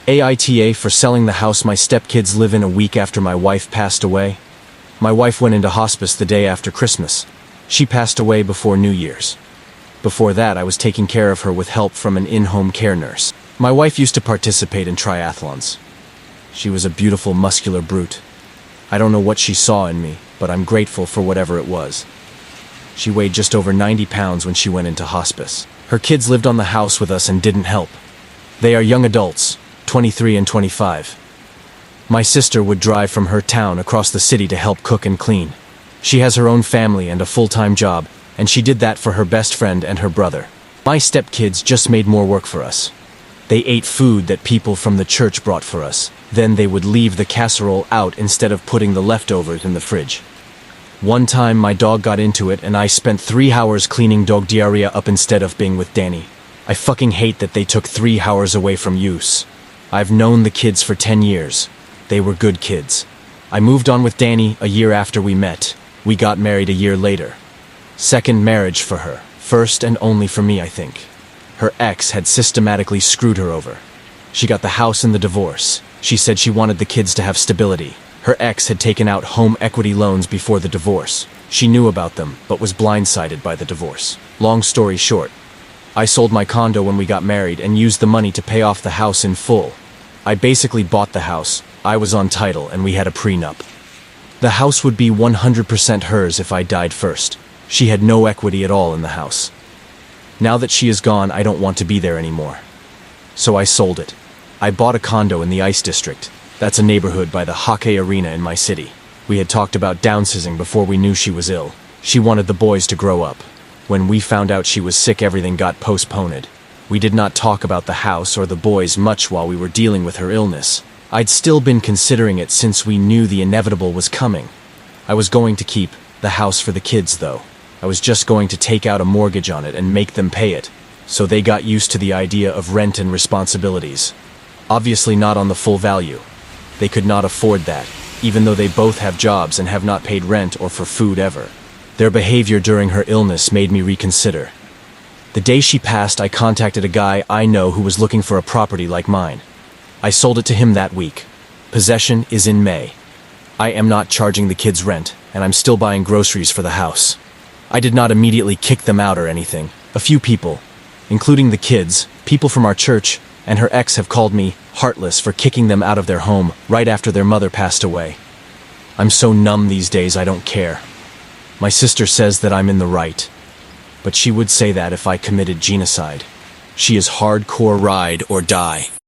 AITA for selling the house my stepkids live in a week after my wife passed away. My wife went into hospice the day after Christmas. She passed away before New Year's. Before that, I was taking care of her with help from an in-home care nurse. My wife used to participate in triathlons. She was a beautiful, muscular brute. I don't know what she saw in me, but I'm grateful for whatever it was. She weighed just over 90 pounds when she went into hospice. Her kids lived on the house with us and didn't help. They are young adults, 23 and 25. My sister would drive from her town across the city to help cook and clean. She has her own family and a full-time job, and she did that for her best friend and her brother. My stepkids just made more work for us. They ate food that people from the church brought for us. Then they would leave the casserole out instead of putting the leftovers in the fridge. One time my dog got into it and I spent 3 hours cleaning dog diarrhea up instead of being with Danny. I fucking hate that they took 3 hours away from use. I've known the kids for 10 years. They were good kids. I moved on with Danny a year after we met. We got married a year later. Second marriage for her. First and only for me, I think. Her ex had systematically screwed her over. She got the house in the divorce. She said she wanted the kids to have stability. Her ex had taken out home equity loans before the divorce. She knew about them, but was blindsided by the divorce. Long story short, I sold my condo when we got married and used the money to pay off the house in full. I basically bought the house. I was on title and we had a prenup. The house would be 100% hers if I died first. She had no equity at all in the house. Now that she is gone, I don't want to be there anymore. So I sold it. I bought a condo in the Ice District. That's a neighborhood by the hockey arena in my city. We had talked about downsizing before we knew she was ill. She wanted the boys to grow up. When we found out she was sick, everything got postponed. We did not talk about the house or the boys much while we were dealing with her illness. I'd still been considering it since we knew the inevitable was coming. I was going to keep the house for the kids, though. I was just going to take out a mortgage on it and make them pay it, so they got used to the idea of rent and responsibilities. Obviously not on the full value. They could not afford that, even though they both have jobs and have not paid rent or for food ever. Their behavior during her illness made me reconsider. The day she passed, I contacted a guy I know who was looking for a property like mine. I sold it to him that week. Possession is in May. I am not charging the kids rent, and I'm still buying groceries for the house. I did not immediately kick them out or anything. A few people, including the kids, people from our church, and her ex have called me heartless for kicking them out of their home right after their mother passed away. I'm so numb these days I don't care. My sister says that I'm in the right, but she would say that if I committed genocide. She is hardcore ride or die.